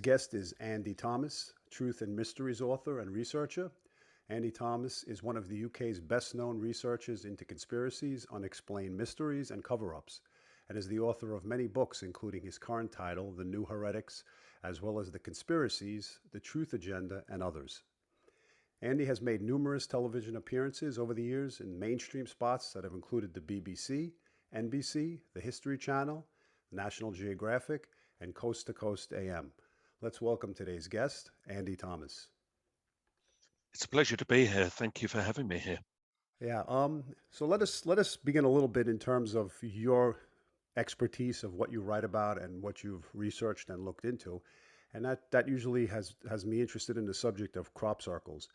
guest is Andy Thomas, Truth and Mysteries author and researcher. Andy Thomas is one of the UK's best-known researchers into conspiracies, unexplained mysteries, and cover-ups, and is the author of many books, including his current title, The New Heretics, as well as The Conspiracies, The Truth Agenda, and others. Andy has made numerous television appearances over the years in mainstream spots that have included the BBC, NBC, the History Channel, National Geographic, and Coast to Coast AM. Let's welcome today's guest, Andy Thomas. It's a pleasure to be here. Thank you for having me here. Yeah, so let us begin a little bit in terms of your expertise of what you write about and what you've researched and looked into. And that usually has me interested in the subject of crop circles.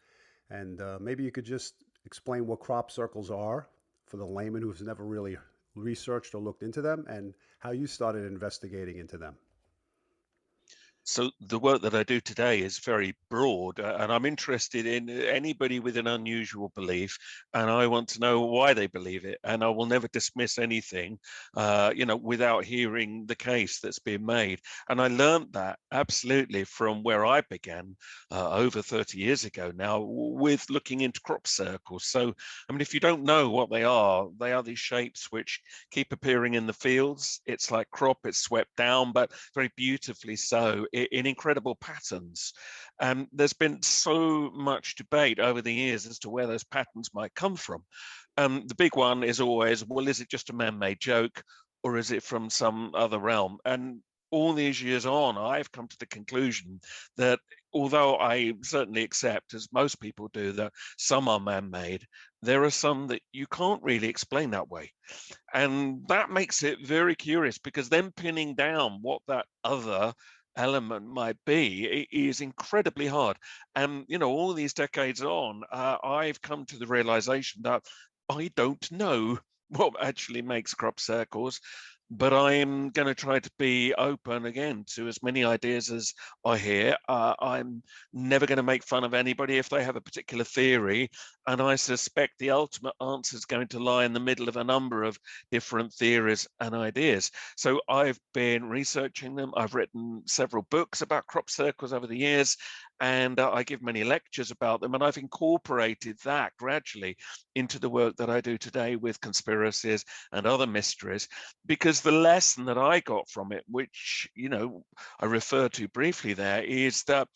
And maybe you could just explain what crop circles are for the layman who's never really researched or looked into them, and how you started investigating into them. So the work that I do today is very broad, and I'm interested in anybody with an unusual belief, and I want to know why they believe it. And I will never dismiss anything, without hearing the case that's being made. And I learned that absolutely from where I began over 30 years ago now, with looking into crop circles. So, I mean, if you don't know what they are these shapes which keep appearing in the fields. It's like crop, it's swept down, but very beautifully so, in incredible patterns. There's been so much debate over the years as to where those patterns might come from. The big one is always, well, is it just a man-made joke, or is it from some other realm? And all these years on, I've come to the conclusion that although I certainly accept, as most people do, that some are man-made, there are some that you can't really explain that way. And that makes it very curious, because then pinning down what that other element might be is incredibly hard. And all these decades on, I've come to the realization that I don't know what actually makes crop circles, but I'm going to try to be open again to as many ideas as I hear. I'm never going to make fun of anybody if they have a particular theory, and I suspect the ultimate answer is going to lie in the middle of a number of different theories and ideas. So I've been researching them. I've written several books about crop circles over the years, and I give many lectures about them, and I've incorporated that gradually into the work that I do today with conspiracies and other mysteries, because the lesson that I got from it, which I referred to briefly there, is that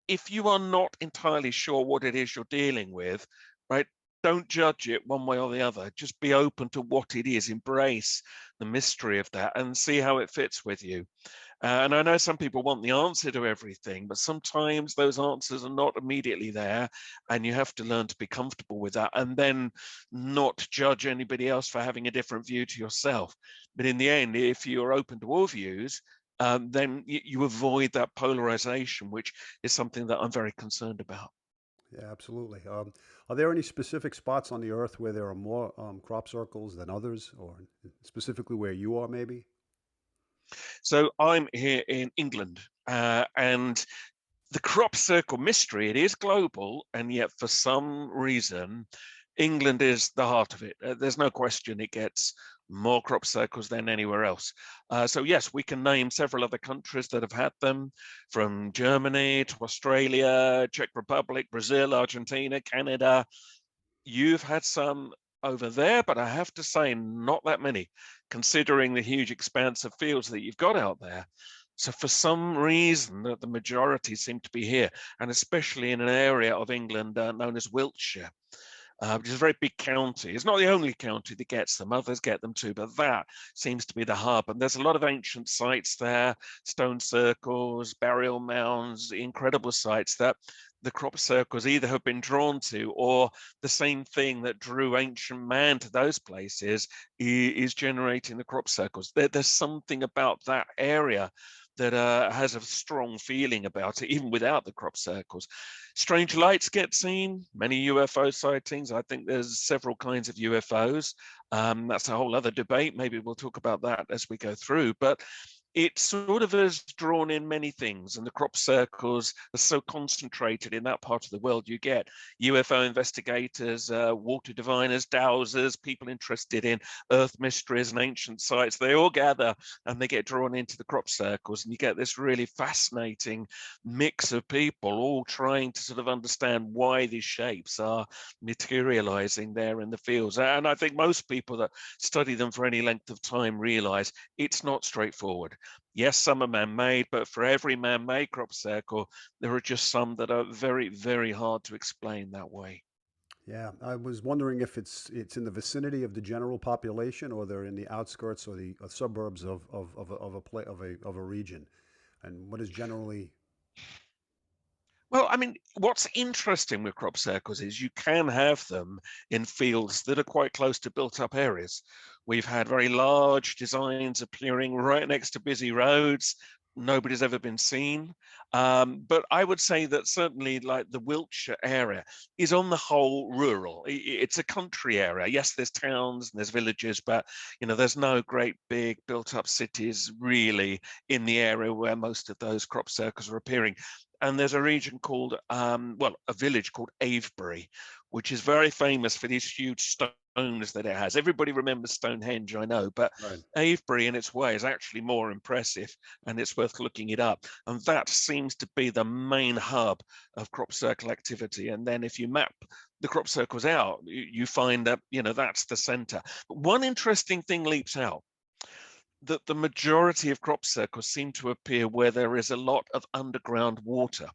if you are not entirely sure what it is you're dealing with, right, don't judge it one way or the other. Just be open to what it is, embrace the mystery of that, and see how it fits with you. And I know some people want the answer to everything, but sometimes those answers are not immediately there, and you have to learn to be comfortable with that, and then not judge anybody else for having a different view to yourself. But in the end, if you're open to all views, then you avoid that polarization, which is something that I'm very concerned about. Yeah, absolutely. Are there any specific spots on the Earth where there are more crop circles than others, or specifically where you are, maybe? So I'm here in England, and the crop circle mystery, it is global, and yet for some reason, England is the heart of it. There's no question it gets more crop circles than anywhere else. So yes, we can name several other countries that have had them, from Germany to Australia, Czech Republic, Brazil, Argentina, Canada. You've had some over there, but I have to say not that many, considering the huge expanse of fields that you've got out there. So for some reason, the majority seem to be here, and especially in an area of England known as Wiltshire, which is a very big county. It's not the only county that gets them, others get them too, but that seems to be the hub. And there's a lot of ancient sites there, stone circles, burial mounds, incredible sites that the crop circles either have been drawn to, or the same thing that drew ancient man to those places is generating the crop circles. There's something about that area that has a strong feeling about it, even without the crop circles. Strange lights get seen, many UFO sightings. I think there's several kinds of UFOs. That's a whole other debate. Maybe we'll talk about that as we go through. But it sort of has drawn in many things, and the crop circles are so concentrated in that part of the world. You get UFO investigators, water diviners, dowsers, people interested in earth mysteries and ancient sites. They all gather and they get drawn into the crop circles, and you get this really fascinating mix of people all trying to sort of understand why these shapes are materializing there in the fields. And I think most people that study them for any length of time realize it's not straightforward. Yes, some are man-made, but for every man-made crop circle, there are just some that are very, very hard to explain that way. Yeah, I was wondering if it's in the vicinity of the general population, or they're in the outskirts or the suburbs of a region, and what is generally. Well, I mean, what's interesting with crop circles is you can have them in fields that are quite close to built-up areas. We've had very large designs appearing right next to busy roads. Nobody's ever been seen. But I would say that certainly like the Wiltshire area is on the whole rural. It's a country area. Yes, there's towns and there's villages, but there's no great big built up cities really in the area where most of those crop circles are appearing. And there's a region called, well, a village called Avebury, which is very famous for these huge stones that it has. Everybody remembers Stonehenge, I know, but Right. Avebury in its way is actually more impressive, and it's worth looking it up. And that seems to be the main hub of crop circle activity. And then if you map the crop circles out, you find that, that's the center. But one interesting thing leaps out, that the majority of crop circles seem to appear where there is a lot of underground water.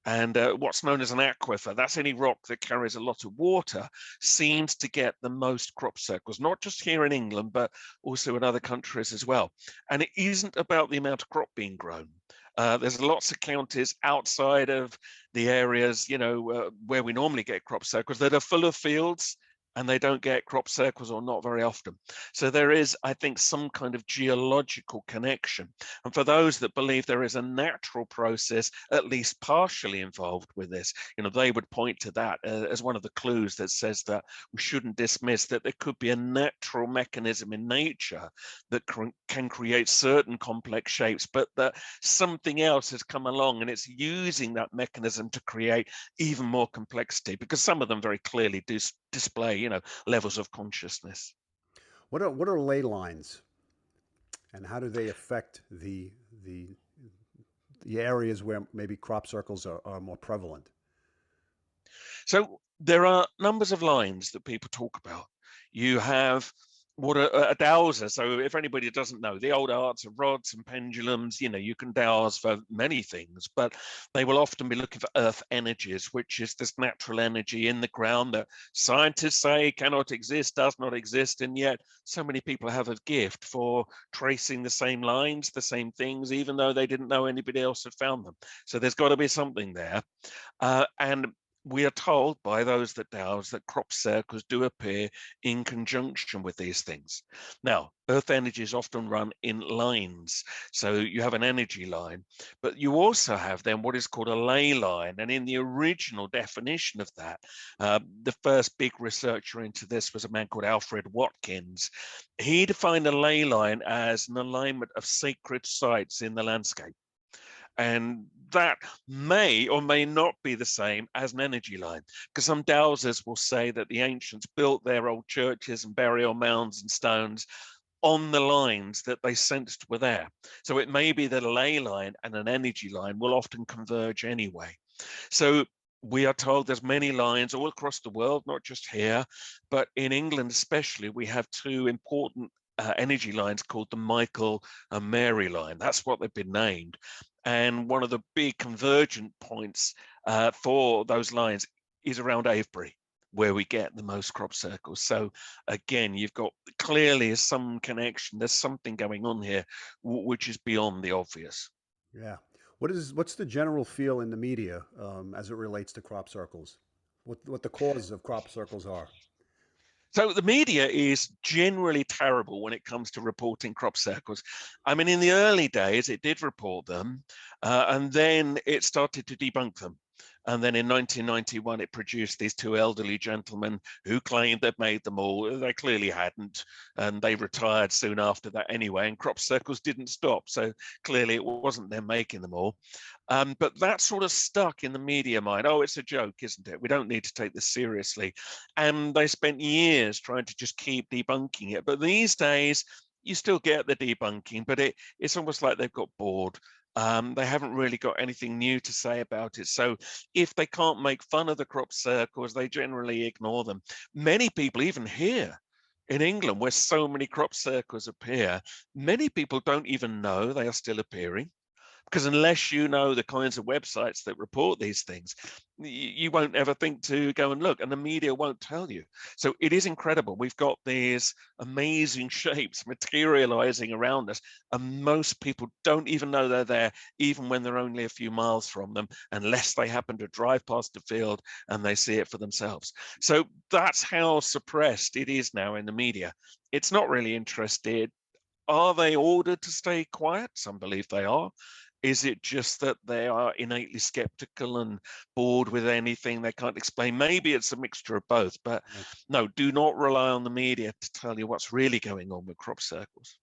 And what's known as an aquifer, that's any rock that carries a lot of water, seems to get the most crop circles, not just here in England, but also in other countries as well. And it isn't about the amount of crop being grown. There's lots of counties outside of the areas, where we normally get crop circles that are full of fields, and they don't get crop circles, or not very often. So there is, I think, some kind of geological connection. And for those that believe there is a natural process, at least partially involved with this, they would point to that as one of the clues that says that we shouldn't dismiss that there could be a natural mechanism in nature that can create certain complex shapes, but that something else has come along and it's using that mechanism to create even more complexity, because some of them very clearly do display, levels of consciousness. What are ley lines, and how do they affect the the areas where maybe crop circles are more prevalent? So there are numbers of lines that people talk about. You have what a dowser. So if anybody doesn't know, the old arts of rods and pendulums, you can dowse for many things, but they will often be looking for earth energies, which is this natural energy in the ground that scientists say cannot exist, does not exist, and yet so many people have a gift for tracing the same lines, the same things, even though they didn't know anybody else had found them. So there's got to be something there. And we are told by those that dowse that crop circles do appear in conjunction with these things. Now, earth energies often run in lines. So you have an energy line, but you also have then what is called a ley line. And in the original definition of that, the first big researcher into this was a man called Alfred Watkins. He defined a ley line as an alignment of sacred sites in the landscape. And that may or may not be the same as an energy line, because some dowsers will say that the ancients built their old churches and burial mounds and stones on the lines that they sensed were there. So it may be that a ley line and an energy line will often converge anyway. So we are told there's many lines all across the world, not just here, but in England especially, we have two important energy lines called the Michael and Mary line. That's what they've been named. And one of the big convergent points for those lines is around Avebury, where we get the most crop circles. So again, you've got clearly some connection. There's something going on here, which is beyond the obvious. Yeah. What's the general feel in the media as it relates to crop circles? What the cause of crop circles are? So the media is generally terrible when it comes to reporting crop circles. I mean, in the early days, it did report them, and then it started to debunk them. And then in 1991, it produced these two elderly gentlemen who claimed they'd made them all. They clearly hadn't, and they retired soon after that anyway, and crop circles didn't stop. So clearly it wasn't them making them all. But that sort of stuck in the media mind. Oh, it's a joke, isn't it? We don't need to take this seriously. And they spent years trying to just keep debunking it. But these days, you still get the debunking, but it's almost like they've got bored. They haven't really got anything new to say about it. So if they can't make fun of the crop circles, they generally ignore them. Many people, even here in England, where so many crop circles appear, many people don't even know they are still appearing. Because unless you know the kinds of websites that report these things, you won't ever think to go and look, and the media won't tell you. So it is incredible. We've got these amazing shapes materializing around us, and most people don't even know they're there, even when they're only a few miles from them, unless they happen to drive past the field and they see it for themselves. So that's how suppressed it is now in the media. It's not really interested. Are they ordered to stay quiet? Some believe they are. Is it just that they are innately skeptical and bored with anything they can't explain? Maybe it's a mixture of both, but Right. no, do not rely on the media to tell you what's really going on with crop circles.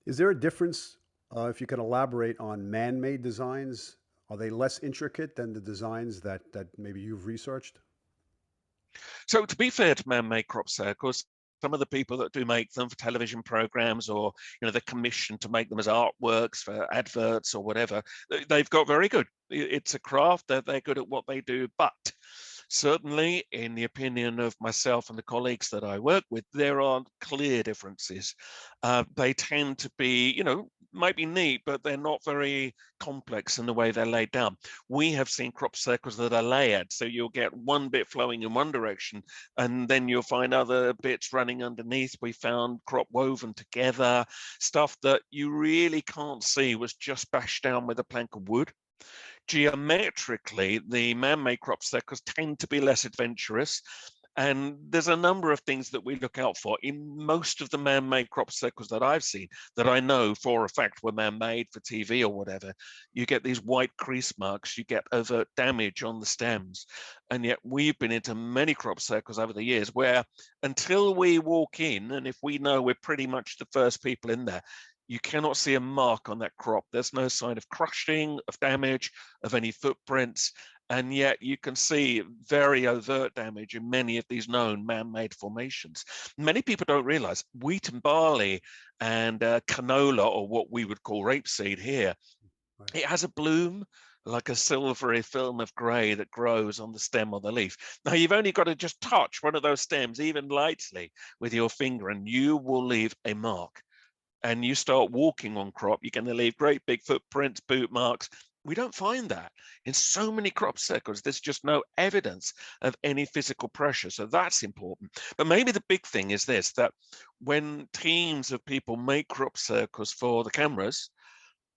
Is there a difference, if you can elaborate on man-made designs? Are they less intricate than the designs that maybe you've researched? So to be fair to man-made crop circles, some of the people that do make them for television programs, or they're commissioned to make them as artworks for adverts or whatever, they've got very good. It's a craft, they're good at what they do, but certainly in the opinion of myself and the colleagues that I work with, there are clear differences. They tend to be, might be neat, but they're not very complex in the way they're laid down. We have seen crop circles that are layered, so you'll get one bit flowing in one direction, and then you'll find other bits running underneath. We found crop woven together, stuff that you really can't see was just bashed down with a plank of wood. Geometrically, the man-made crop circles tend to be less adventurous. And there's a number of things that we look out for in most of the man-made crop circles that I've seen, that I know for a fact were man-made for TV or whatever. You get these white crease marks, you get overt damage on the stems. And yet we've been into many crop circles over the years where, until we walk in, and if we know we're pretty much the first people in there, you cannot see a mark on that crop. There's no sign of crushing, of damage, of any footprints. And yet you can see very overt damage in many of these known man-made formations. Many people don't realize wheat and barley and canola, or what we would call rapeseed here, Right. it has a bloom like a silvery film of gray that grows on the stem or the leaf. Now, you've only got to just touch one of those stems, even lightly, with your finger, and you will leave a mark. And you start walking on crop, you're going to leave great big footprints, boot marks. We don't find that in so many crop circles. There's just no evidence of any physical pressure. So that's important. But maybe the big thing is this, that when teams of people make crop circles for the cameras,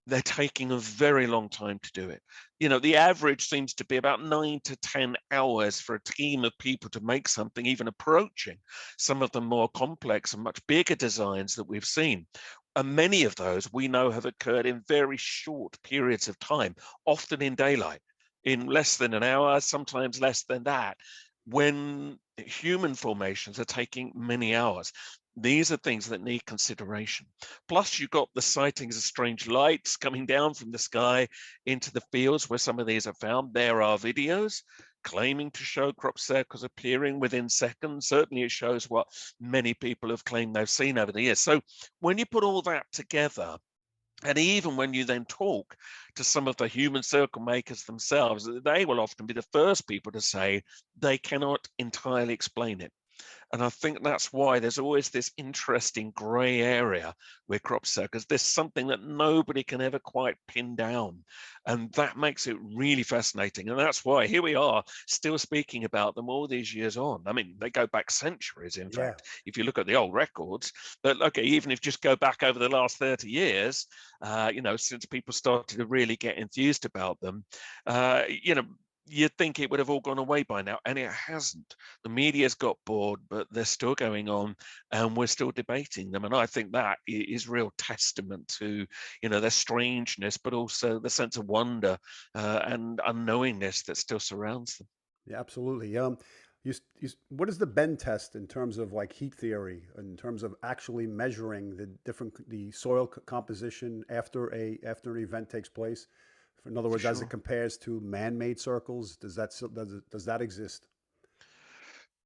they're taking a very long time to do it. The average seems to be about 9 to 10 hours for a team of people to make something, even approaching some of the more complex and much bigger designs that we've seen. And many of those we know have occurred in very short periods of time, often in daylight, in less than an hour, sometimes less than that, when human formations are taking many hours. These are things that need consideration. Plus, you've got the sightings of strange lights coming down from the sky into the fields where some of these are found. There are videos claiming to show crop circles appearing within seconds. Certainly, it shows what many people have claimed they've seen over the years. So when you put all that together, and even when you then talk to some of the human circle makers themselves, they will often be the first people to say they cannot entirely explain it. And I think that's why there's always this interesting gray area with crop circles. There's something that nobody can ever quite pin down. And that makes it really fascinating. And that's why here we are still speaking about them all these years on. I mean, they go back centuries, in Yeah. fact, if you look at the old records. But okay, even if you just go back over the last 30 years, since people started to really get enthused about them, you'd think it would have all gone away by now, and it hasn't. The media's got bored, but they're still going on, and we're still debating them. And I think that is real testament to, their strangeness, but also the sense of wonder and unknowingness that still surrounds them. Yeah, absolutely. What is the Bend test in terms of like heat theory, in terms of actually measuring the soil composition after an event takes place? In other For words, as it sure. compares to man-made circles, does that exist?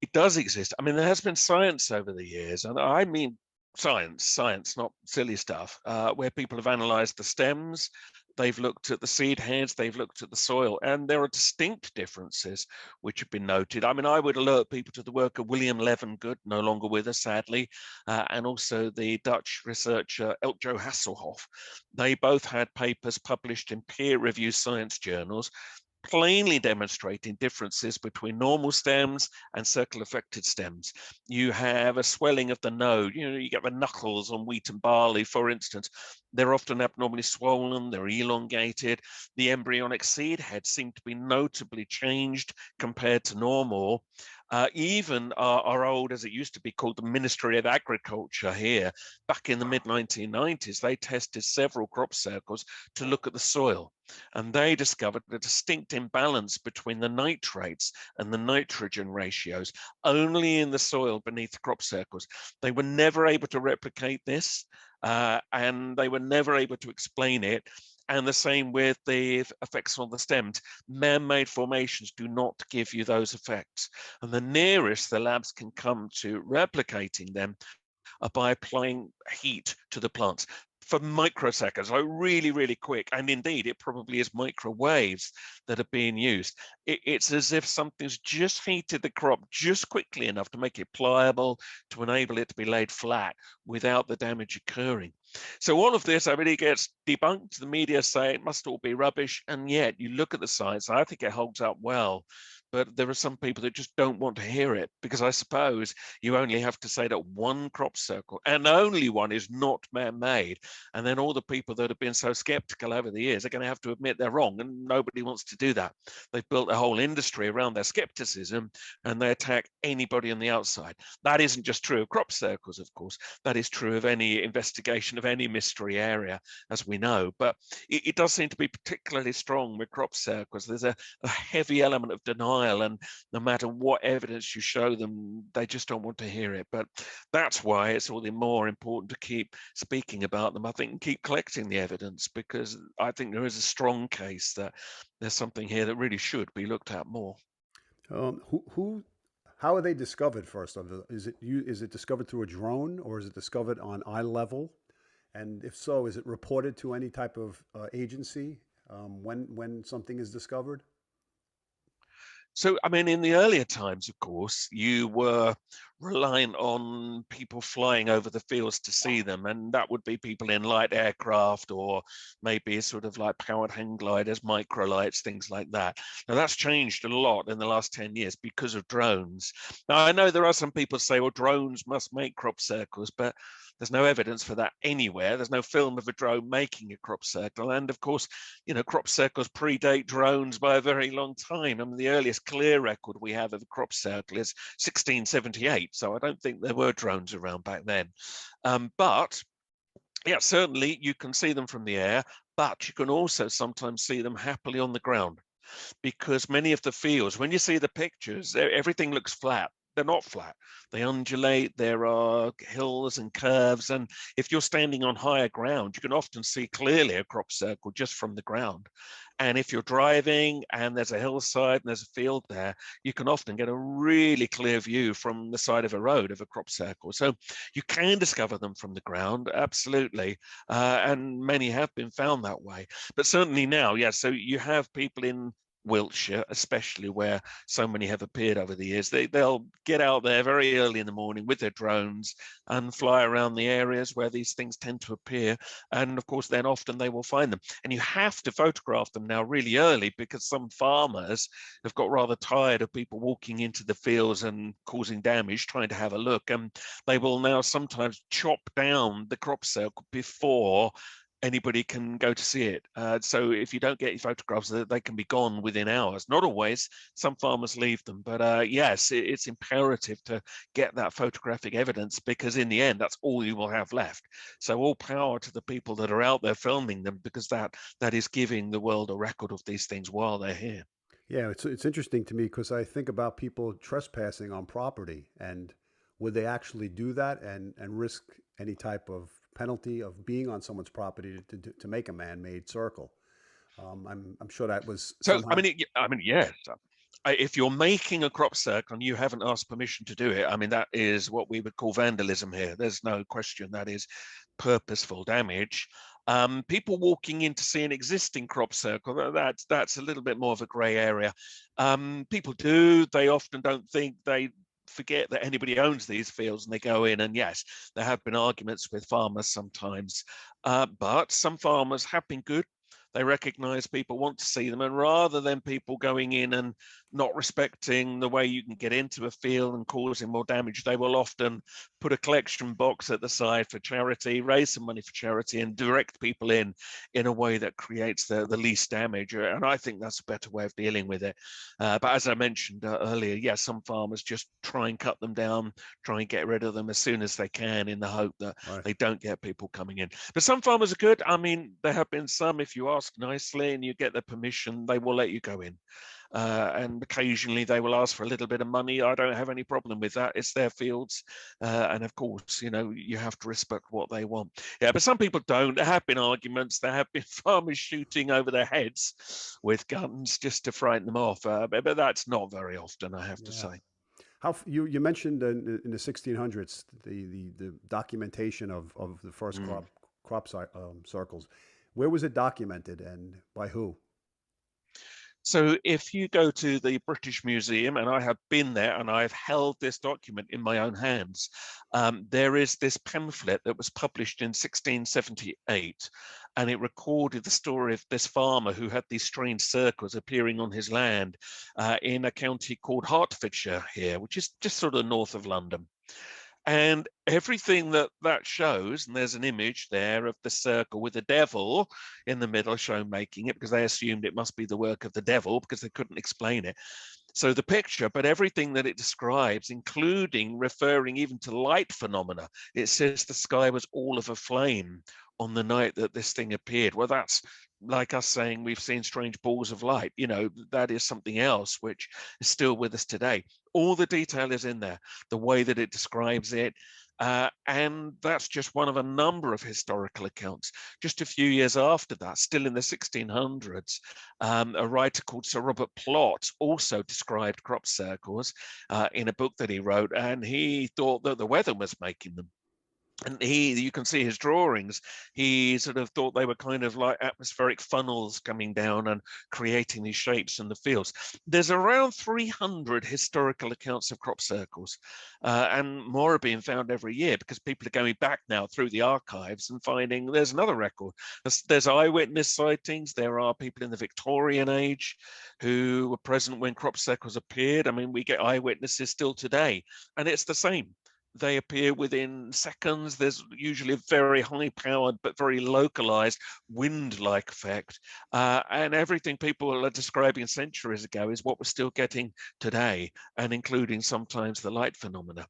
It does exist. I mean, there has been science over the years, and I mean science, not silly stuff, where people have analyzed the stems, they've looked at the seed heads, they've looked at the soil, and there are distinct differences which have been noted. I mean, I would alert people to the work of William Levengood, no longer with us, sadly, and also the Dutch researcher Eltjo Hasselhoff. They both had papers published in peer-reviewed science journals plainly demonstrating differences between normal stems and circle affected stems. You have a swelling of the node. You get the knuckles on wheat and barley, for instance. They're often abnormally swollen, they're elongated. The embryonic seed heads seem to be notably changed compared to normal. Even our old, as it used to be called, the Ministry of Agriculture here, back in the mid 1990s, they tested several crop circles to look at the soil. And they discovered a distinct imbalance between the nitrates and the nitrogen ratios only in the soil beneath the crop circles. They were never able to replicate this, and they were never able to explain it. And the same with the effects on the stems. Man-made formations do not give you those effects. And the nearest the labs can come to replicating them by applying heat to the plants for microseconds, so really, really quick. And indeed, it probably is microwaves that are being used. It's as if something's just heated the crop just quickly enough to make it pliable, to enable it to be laid flat without the damage occurring. So all of this, I really gets debunked. The media say it must all be rubbish. And yet you look at the science, I think it holds up well. But there are some people that just don't want to hear it, because I suppose you only have to say that one crop circle, and only one, is not man-made. And then all the people that have been so skeptical over the years are going to have to admit they're wrong, and nobody wants to do that. They've built a whole industry around their skepticism, and they attack anybody on the outside. That isn't just true of crop circles, of course. That is true of any investigation of any mystery area, as we know. But it does seem to be particularly strong with crop circles. There's a heavy element of denial, and no matter what evidence you show them, they just don't want to hear it. But that's why it's all the more important to keep speaking about them, I think, and keep collecting the evidence, because I think there is a strong case that there's something here that really should be looked at more. Who, how are they discovered? First of all, is it discovered through a drone, or is it discovered on eye level? And if so, is it reported to any type of agency when something is discovered? So, I mean, in the earlier times, of course, you were relying on people flying over the fields to see them, and that would be people in light aircraft, or maybe sort of like powered hang gliders, microlights, things like that. Now, that's changed a lot in the last 10 years because of drones. Now, I know there are some people say, well, drones must make crop circles, but there's no evidence for that anywhere. There's no film of a drone making a crop circle. And of course, crop circles predate drones by a very long time. I mean, the earliest clear record we have of a crop circle is 1678. So I don't think there were drones around back then. But yeah, certainly you can see them from the air, but you can also sometimes see them happily on the ground, because many of the fields, when you see the pictures, everything looks flat. They're not flat. They undulate. There are hills and curves. And if you're standing on higher ground, you can often see clearly a crop circle just from the ground. And if you're driving and there's a hillside and there's a field there, you can often get a really clear view from the side of a road of a crop circle. So you can discover them from the ground, absolutely. And many have been found that way. But certainly now, yeah, so you have people in Wiltshire, especially, where so many have appeared over the years. They'll get out there very early in the morning with their drones and fly around the areas where these things tend to appear. And of course, then often they will find them. And you have to photograph them now really early, because some farmers have got rather tired of people walking into the fields and causing damage, trying to have a look. And they will now sometimes chop down the crop circle before anybody can go to see it. So if you don't get your photographs, they can be gone within hours. Not always. Some farmers leave them, but yes, it's imperative to get that photographic evidence, because in the end, that's all you will have left. So all power to the people that are out there filming them, because that is giving the world a record of these things while they're here. Yeah, it's interesting to me because I think about people trespassing on property, and would they actually do that and risk any type of penalty of being on someone's property to make a man-made circle? I'm sure that was So, somehow. yes. If you're making a crop circle and you haven't asked permission to do it, I mean, that is what we would call vandalism here. There's no question that is purposeful damage. People walking in to see an existing crop circle, that's a little bit more of a grey area. People do, they often don't think, they forget that anybody owns these fields, and they go in, and yes, there have been arguments with farmers sometimes, but some farmers have been good. They recognize people want to see them, and rather than people going in and not respecting the way you can get into a field and causing more damage, they will often put a collection box at the side for charity, raise some money for charity, and direct people in a way that creates the least damage. And I think that's a better way of dealing with it. But as I mentioned earlier, yes, some farmers just try and cut them down, try and get rid of them as soon as they can, in the hope that Right. they don't get people coming in. But some farmers are good. I mean, there have been some, if you ask nicely and you get their permission, they will let you go in. And occasionally they will ask for a little bit of money. I don't have any problem with that. It's their fields. And of course, you have to respect what they want. Yeah, but some people don't. There have been arguments. There have been farmers shooting over their heads with guns just to frighten them off. But that's not very often, I have to Yeah. say. You mentioned in the 1600s the documentation of the first Mm. circles. Where was it documented and by who? So if you go to the British Museum, and I have been there and I've held this document in my own hands, there is this pamphlet that was published in 1678, and it recorded the story of this farmer who had these strange circles appearing on his land in a county called Hertfordshire here, which is just sort of north of London. And everything that shows, and there's an image there of the circle with the devil in the middle shown making it, because they assumed it must be the work of the devil because they couldn't explain it. So the picture, but everything that it describes, including referring even to light phenomena, it says the sky was all of a flame on the night that this thing appeared. Well, that's like us saying we've seen strange balls of light. That is something else which is still with us today. All the detail is in there, the way that it describes it. And that's just one of a number of historical accounts. Just a few years after that, still in the 1600s, a writer called Sir Robert Plot also described crop circles in a book that he wrote, and he thought that the weather was making them. And you can see his drawings, he sort of thought they were kind of like atmospheric funnels coming down and creating these shapes in the fields. There's around 300 historical accounts of crop circles, and more are being found every year because people are going back now through the archives and finding there's another record. There's eyewitness sightings. There are people in the Victorian age who were present when crop circles appeared. I mean, we get eyewitnesses still today, and it's the same. They appear within seconds. There's usually a very high-powered but very localized wind-like effect. And everything people are describing centuries ago is what we're still getting today, and including sometimes the light phenomena.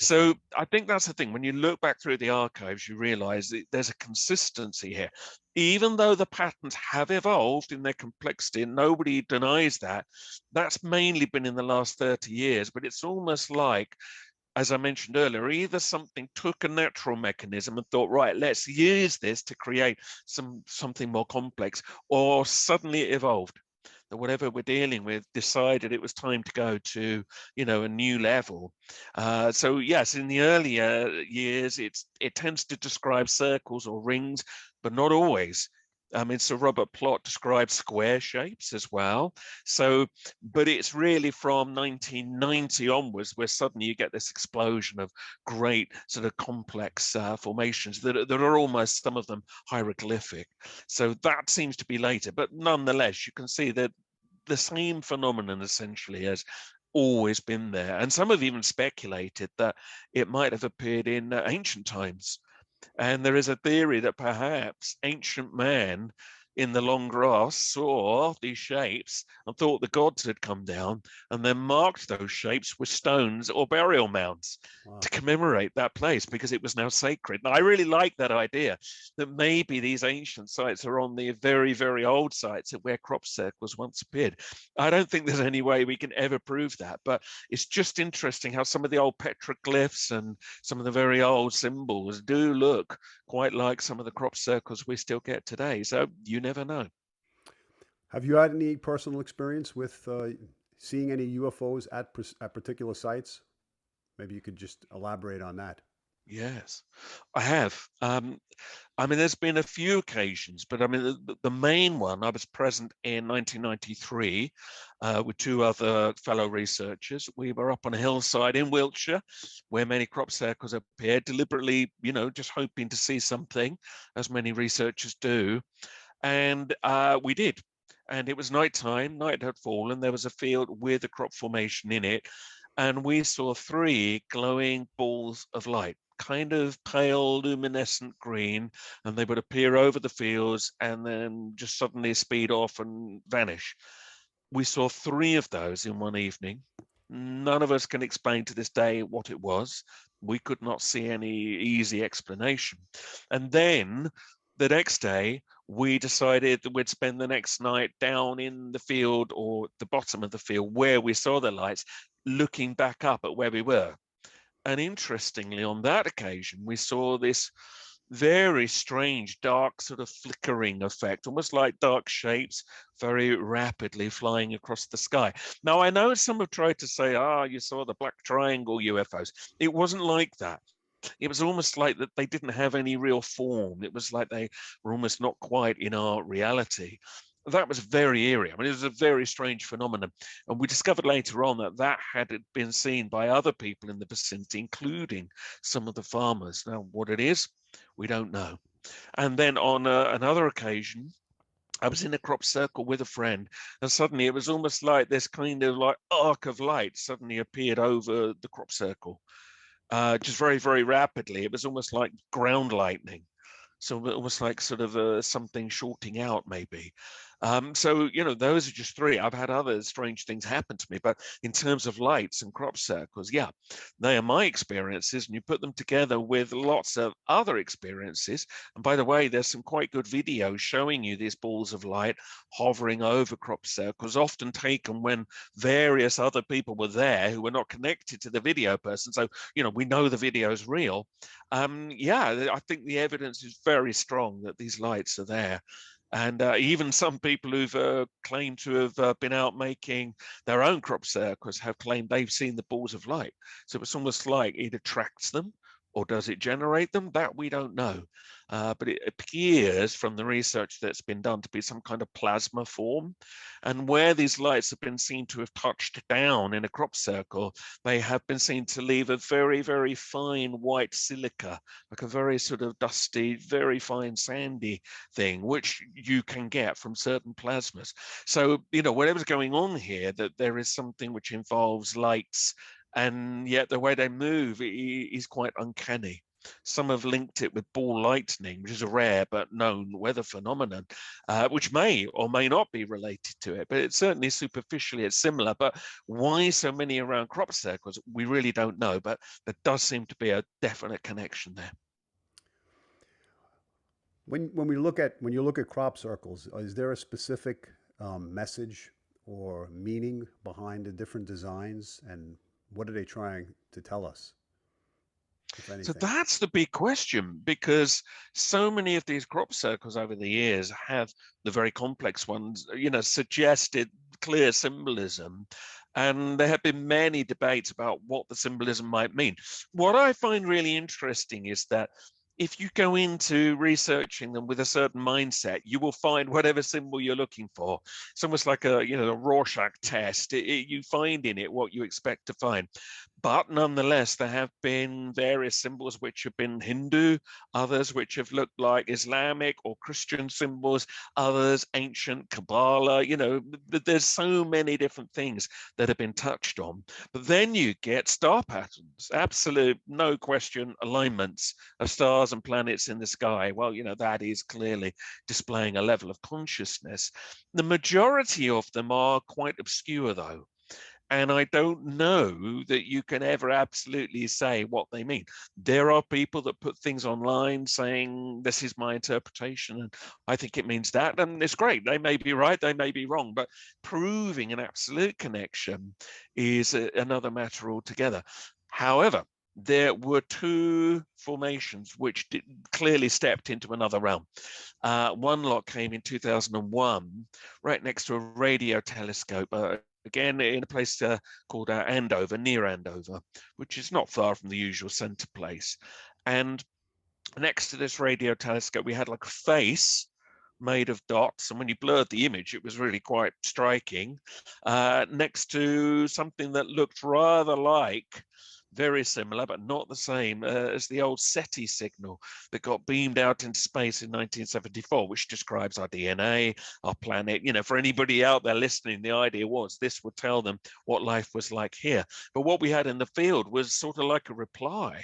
So I think that's the thing. When you look back through the archives, you realize that there's a consistency here. Even though the patterns have evolved in their complexity, and nobody denies that, that's mainly been in the last 30 years, but it's almost like, as I mentioned earlier, either something took a natural mechanism and thought, right, let's use this to create something more complex, or suddenly it evolved. That whatever we're dealing with decided it was time to go to, a new level. So yes, in the earlier years, it tends to describe circles or rings, but not always. I mean, Sir Robert Plot describes square shapes as well. So, but it's really from 1990 onwards where suddenly you get this explosion of great sort of complex formations that are almost, some of them, hieroglyphic. So that seems to be later, but nonetheless, you can see that the same phenomenon essentially has always been there. And some have even speculated that it might have appeared in ancient times. And there is a theory that perhaps ancient man in the long grass saw these shapes and thought the gods had come down and then marked those shapes with stones or burial mounds to commemorate that place because it was now sacred. And I really like that idea that maybe these ancient sites are on the very, very old sites where crop circles once appeared. I don't think there's any way we can ever prove that, but it's just interesting how some of the old petroglyphs and some of the very old symbols do look quite like some of the crop circles we still get today. So you never know. Have you had any personal experience with seeing any UFOs at particular sites? Maybe you could just elaborate on that. Yes, I have. I mean, there's been a few occasions, but I mean, the main one, I was present in 1993 with two other fellow researchers. We were up on a hillside in Wiltshire where many crop circles appeared, deliberately, you know, just hoping to see something, as many researchers do. And we did. And it was nighttime, night had fallen, there was a field with a crop formation in it, and we saw three glowing balls of light, kind of pale luminescent green, and they would appear over the fields and then just suddenly speed off and vanish. We saw three of those in one evening. None of us can explain to this day what it was. We could not see any easy explanation. And then the next day, we decided that we'd spend the next night down in the field or the bottom of the field where we saw the lights, looking back up at where we were. And interestingly, on that occasion, we saw this very strange, dark sort of flickering effect, almost like dark shapes very rapidly flying across the sky. Now, I know some have tried to say, you saw the black triangle UFOs. It wasn't like that. It was almost like that they didn't have any real form. It was like they were almost not quite in our reality. That was very eerie. I mean, it was a very strange phenomenon. And we discovered later on that that had been seen by other people in the vicinity, including some of the farmers. Now, what it is, we don't know. And then on another occasion, I was in a crop circle with a friend, and suddenly it was almost like this kind of like arc of light suddenly appeared over the crop circle. Just very, very rapidly. It was almost like ground lightning. So almost like sort of something shorting out, maybe. So, you know, those are just three. I've had other strange things happen to me, but in terms of lights and crop circles, yeah, they are my experiences. And you put them together with lots of other experiences. And by the way, there's some quite good videos showing you these balls of light hovering over crop circles, often taken when various other people were there who were not connected to the video person. So, you know, we know the video is real. Yeah, I think the evidence is very strong that these lights are there. And even some people who've claimed to have been out making their own crop circles have claimed they've seen the balls of light. So it's almost like it attracts them, or does it generate them? That we don't know. But it appears from the research that's been done to be some kind of plasma form. And where these lights have been seen to have touched down in a crop circle, they have been seen to leave a very, very fine white silica, like a very sort of dusty, very fine sandy thing, which you can get from certain plasmas. So, you know, whatever's going on here, that there is something which involves lights, and yet the way they move is quite uncanny. Some have linked it with ball lightning, which is a rare but known weather phenomenon, which may or may not be related to it, but it's certainly superficially it's similar. But why so many around crop circles, we really don't know, but there does seem to be a definite connection there. When you look at crop circles, is there a specific message or meaning behind the different designs, and what are they trying to tell us, if anything? So that's the big question, because so many of these crop circles over the years have the very complex ones, you know, suggested clear symbolism. And there have been many debates about what the symbolism might mean. What I find really interesting is that if you go into researching them with a certain mindset, you will find whatever symbol you're looking for. It's almost like a, you know, a Rorschach test. You find in it what you expect to find. But nonetheless, there have been various symbols which have been Hindu, others which have looked like Islamic or Christian symbols, others ancient Kabbalah. There's so many different things that have been touched on. But then you get star patterns, absolute, no question, alignments of stars and planets in the sky. Well, that is clearly displaying a level of consciousness. The majority of them are quite obscure, though. And I don't know that you can ever absolutely say what they mean. There are people that put things online saying, this is my interpretation, and I think it means that. And it's great. They may be right, they may be wrong, but proving an absolute connection is another matter altogether. However, there were two formations which clearly stepped into another realm. One lot came in 2001, right next to a radio telescope, again in a place called Andover, near Andover, which is not far from the usual centre place. And next to this radio telescope, we had like a face made of dots, and when you blurred the image, it was really quite striking, next to something that looked rather like, very similar, but not the same, as the old SETI signal that got beamed out into space in 1974, which describes our DNA, our planet. For anybody out there listening, the idea was this would tell them what life was like here. But what we had in the field was sort of like a reply.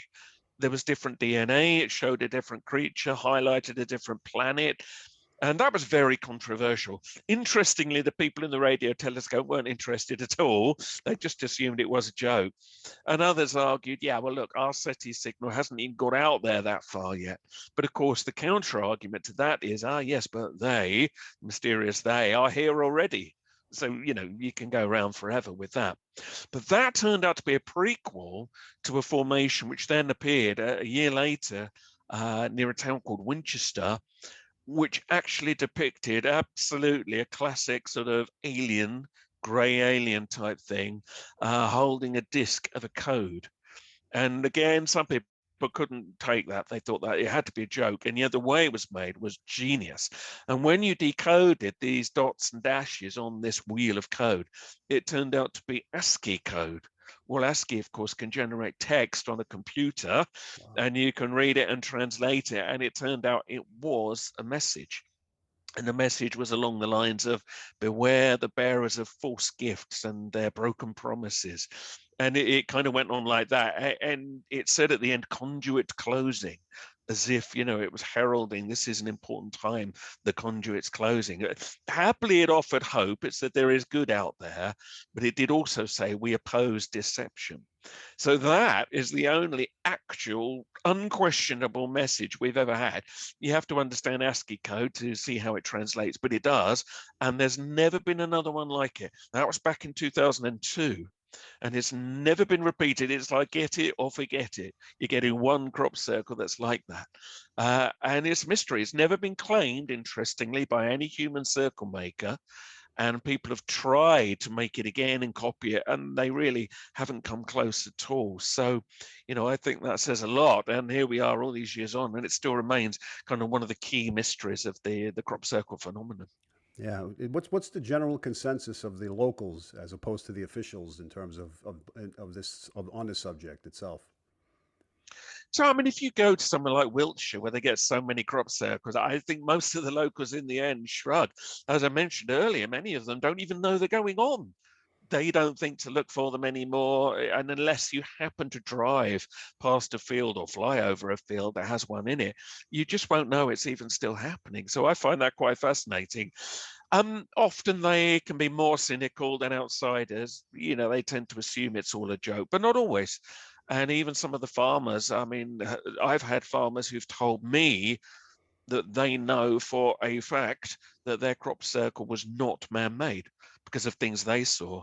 There was different DNA, it showed a different creature, highlighted a different planet. And that was very controversial. Interestingly, the people in the radio telescope weren't interested at all. They just assumed it was a joke. And others argued, yeah, well, look, our SETI signal hasn't even got out there that far yet. But of course, the counter argument to that is, yes, but they, mysterious they, are here already. So, you can go around forever with that. But that turned out to be a prequel to a formation which then appeared a year later near a town called Winchester, which actually depicted absolutely a classic sort of alien, grey alien type thing, holding a disc of a code. And again, some people couldn't take that. They thought that it had to be a joke. And yet the way it was made was genius. And when you decoded these dots and dashes on this wheel of code, it turned out to be ASCII code. Well, ASCII, of course, can generate text on a computer, and you can read it and translate it. And it turned out it was a message. And the message was along the lines of, beware the bearers of false gifts and their broken promises. And it kind of went on like that. And it said at the end, conduit closing, as if, it was heralding, this is an important time, the conduit's closing. Happily, it offered hope. It said there is good out there, but it did also say we oppose deception. So that is the only actual, unquestionable message we've ever had. You have to understand ASCII code to see how it translates, but it does. And there's never been another one like it. That was back in 2002. And it's never been repeated. It's like get it or forget it. You're getting one crop circle that's like that. And it's a mystery. It's never been claimed, interestingly, by any human circle maker. And people have tried to make it again and copy it, and they really haven't come close at all. So, I think that says a lot. And here we are all these years on, and it still remains kind of one of the key mysteries of the crop circle phenomenon. Yeah. What's the general consensus of the locals as opposed to the officials in terms of on this subject itself? So, I mean, if you go to somewhere like Wiltshire, where they get so many crop circles, I think most of the locals in the end shrug. As I mentioned earlier, many of them don't even know they're going on. They don't think to look for them anymore. And unless you happen to drive past a field or fly over a field that has one in it, you just won't know it's even still happening. So I find that quite fascinating. Often they can be more cynical than outsiders. They tend to assume it's all a joke, but not always. And even some of the farmers, I mean, I've had farmers who've told me that they know for a fact that their crop circle was not man-made because of things they saw.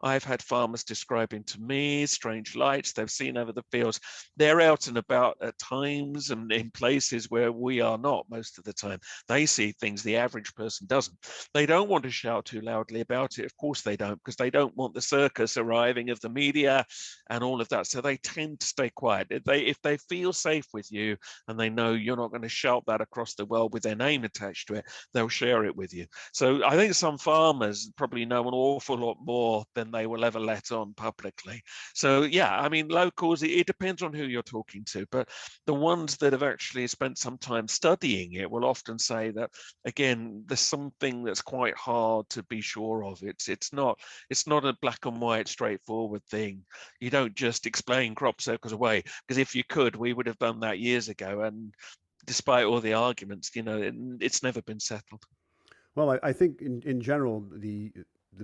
I've had farmers describing to me strange lights they've seen over the fields. They're out and about at times and in places where we are not most of the time. They see things the average person doesn't. They don't want to shout too loudly about it. Of course they don't, because they don't want the circus arriving of the media and all of that. So they tend to stay quiet. If they feel safe with you and they know you're not going to shout that across the world with their name attached to it, they'll share share it with you. So I think some farmers probably know an awful lot more than they will ever let on publicly. So yeah, I mean, locals, it depends on who you're talking to, but the ones that have actually spent some time studying it will often say that, again, there's something that's quite hard to be sure of. It's not a black and white straightforward thing. You don't just explain crop circles away, because if you could, we would have done that years ago. And despite all the arguments, it's never been settled. Well, I think in general, the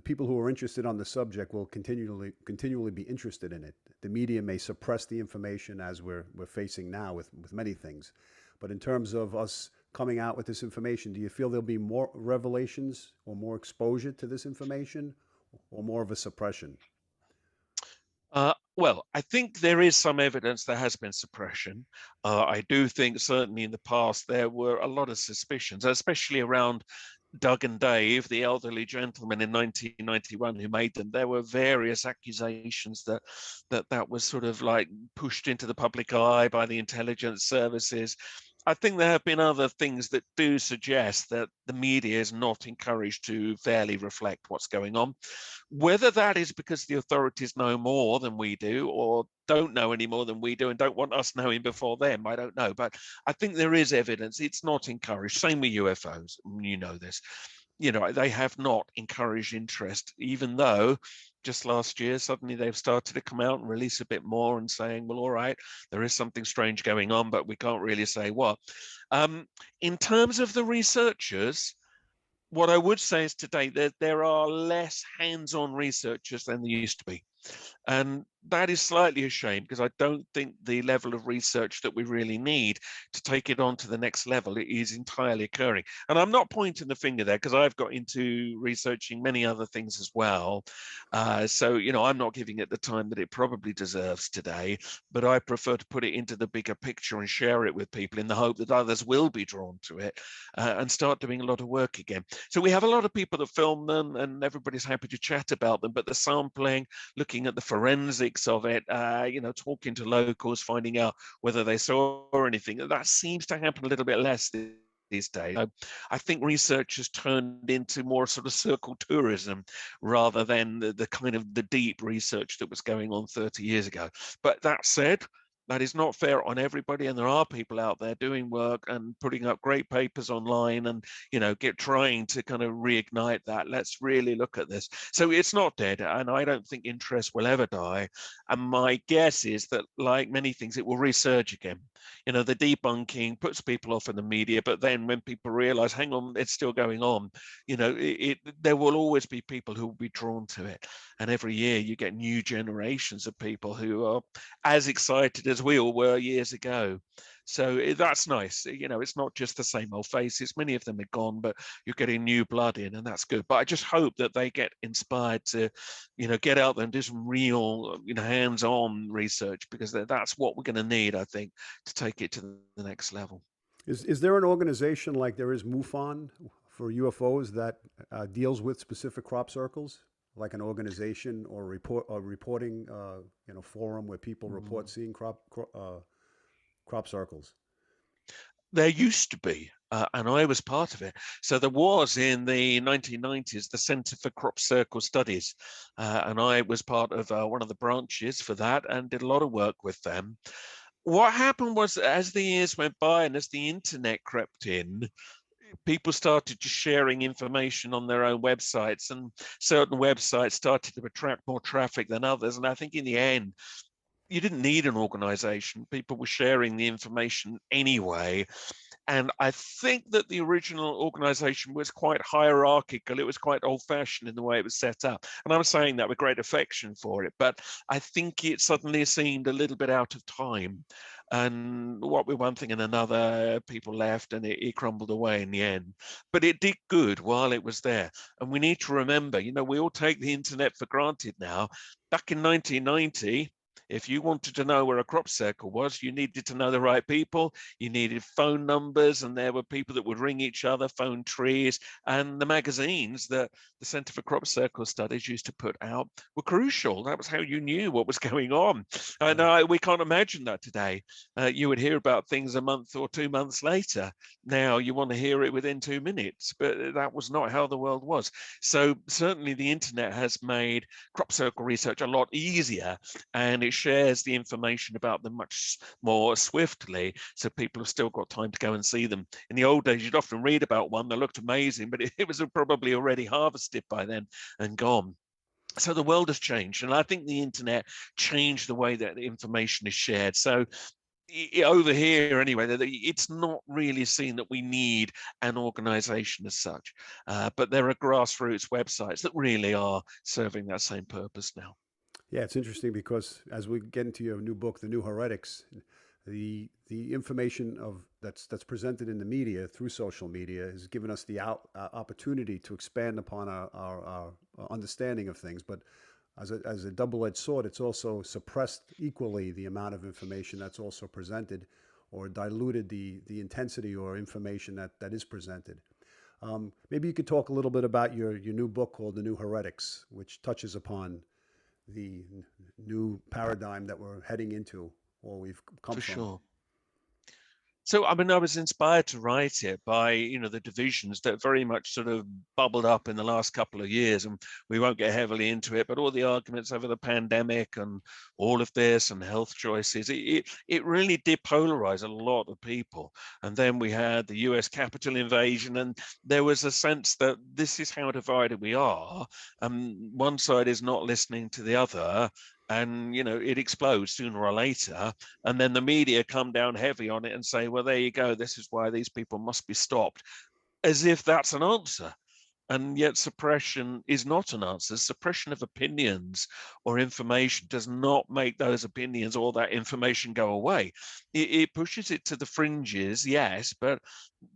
people who are interested on the subject will continually be interested in it. The media may suppress the information, as we're facing now with many things, but in terms of us coming out with this information, do you feel there'll be more revelations or more exposure to this information, or more of a suppression? Well, I think there is some evidence there has been suppression. I do think certainly in the past there were a lot of suspicions, especially around Doug and Dave, the elderly gentlemen in 1991 who made them. There were various accusations that was sort of like pushed into the public eye by the intelligence services. I think there have been other things that do suggest that the media is not encouraged to fairly reflect what's going on. Whether that is because the authorities know more than we do, or don't know any more than we do and don't want us knowing before them, I don't know. But I think there is evidence it's not encouraged. Same with UFOs. You know this. They have not encouraged interest, even though just last year, suddenly they've started to come out and release a bit more and saying, well, all right, there is something strange going on, but we can't really say what. In terms of the researchers, what I would say is today that there are less hands-on researchers than there used to be. And that is slightly a shame, because I don't think the level of research that we really need to take it on to the next level is entirely occurring. And I'm not pointing the finger there, because I've got into researching many other things as well. So, I'm not giving it the time that it probably deserves today, but I prefer to put it into the bigger picture and share it with people in the hope that others will be drawn to it and start doing a lot of work again. So we have a lot of people that film them and everybody's happy to chat about them, but the sampling, looking at the forensics of it, talking to locals, finding out whether they saw anything, that seems to happen a little bit less these days. I think research has turned into more sort of circle tourism rather than the kind of the deep research that was going on 30 years ago. But that said, that is not fair on everybody, and there are people out there doing work and putting up great papers online and trying to kind of reignite that. Let's really look at this. So it's not dead, and I don't think interest will ever die. And my guess is that, like many things, it will resurge again. The debunking puts people off in the media, but then when people realize, hang on, it's still going on, there will always be people who will be drawn to it. And every year you get new generations of people who are as excited as we all were years ago. So that's nice. It's not just the same old faces. Many of them are gone, but you're getting new blood in, and that's good. But I just hope that they get inspired to, get out there and do some real, hands-on research, because that's what we're going to need, I think, to take it to the next level. Is there an organization like there is MUFON for UFOs that deals with specific crop circles, like an organization or reporting forum where people report seeing crop circles? There used to be, and I was part of it. So there was, in the 1990s, the Center for Crop Circle Studies, and I was part of one of the branches for that and did a lot of work with them. What happened was, as the years went by and as the internet crept in, people started just sharing information on their own websites, and certain websites started to attract more traffic than others. And I think in the end, you didn't need an organization. People were sharing the information anyway. And I think that the original organization was quite hierarchical. It was quite old-fashioned in the way it was set up. And I'm saying that with great affection for it, but I think it suddenly seemed a little bit out of time. And what with one thing and another, people left and it crumbled away in the end. But it did good while it was there. And we need to remember, we all take the internet for granted now. Back in 1990, If you wanted to know where a crop circle was, you needed to know the right people. You needed phone numbers, and there were people that would ring each other, phone trees, and the magazines that the Centre for Crop Circle Studies used to put out were crucial. That was how you knew what was going on. And we can't imagine that today. You would hear about things a month or 2 months later. Now you want to hear it within 2 minutes, but that was not how the world was. So certainly the internet has made crop circle research a lot easier, and it shares the information about them much more swiftly, so people have still got time to go and see them. In the old days, you'd often read about one that looked amazing, but it was probably already harvested by then and gone. So the world has changed, and I think the internet changed the way that the information is shared. So over here anyway, it's not really seen that we need an organization as such, but there are grassroots websites that really are serving that same purpose now. Yeah, it's interesting because as we get into your new book, The New Heretics, the information that's presented in the media through social media has given us the opportunity to expand upon our understanding of things. But as a double-edged sword, it's also suppressed equally the amount of information that's also presented, or diluted the intensity or information that is presented. Maybe you could talk a little bit about your new book called The New Heretics, which touches upon the new paradigm that we're heading into, or we've come For from. sure. So, I mean, I was inspired to write it by, the divisions that very much sort of bubbled up in the last couple of years, and we won't get heavily into it, but all the arguments over the pandemic and all of this and health choices, it really did polarize a lot of people. And then we had the US Capitol invasion, and there was a sense that this is how divided we are. One side is not listening to the other, and it explodes sooner or later, and then the media come down heavy on it and say, well, there you go, this is why these people must be stopped, as if that's an answer. And yet suppression is not an answer. Suppression of opinions or information does not make those opinions or that information go away. It pushes it to the fringes, yes, but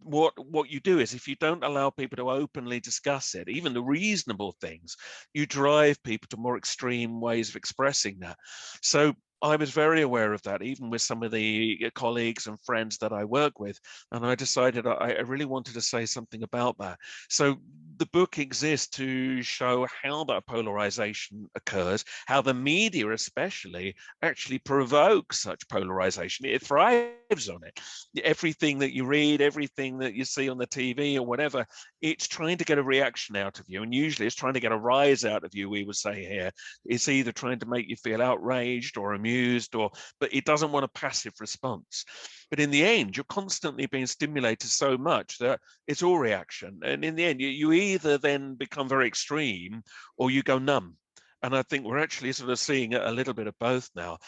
what you do is, if you don't allow people to openly discuss it, even the reasonable things, you drive people to more extreme ways of expressing that. So I was very aware of that, even with some of the colleagues and friends that I work with, and I decided I really wanted to say something about that. So the book exists to show how that polarization occurs, how the media especially actually provokes such polarization. It thrives on it. Everything that you read, everything that you see on the TV or whatever, it's trying to get a reaction out of you, and usually it's trying to get a rise out of you, we would say here. It's either trying to make you feel outraged or amused, but it doesn't want a passive response. But in the end, you're constantly being stimulated so much that it's all reaction. And in the end, you either then become very extreme or you go numb. And I think we're actually sort of seeing a little bit of both now.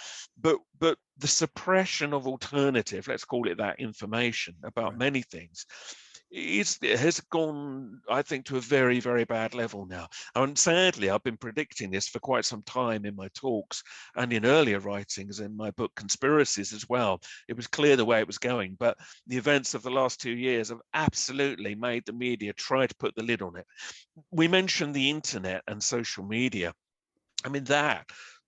But the suppression of alternative, let's call it that, information about Right. many things, it has gone, I think, to a very, very bad level now. And sadly, I've been predicting this for quite some time in my talks and in earlier writings in my book, Conspiracies, as well. It was clear the way it was going, but the events of the last 2 years have absolutely made the media try to put the lid on it. We mentioned the internet and social media. I mean, that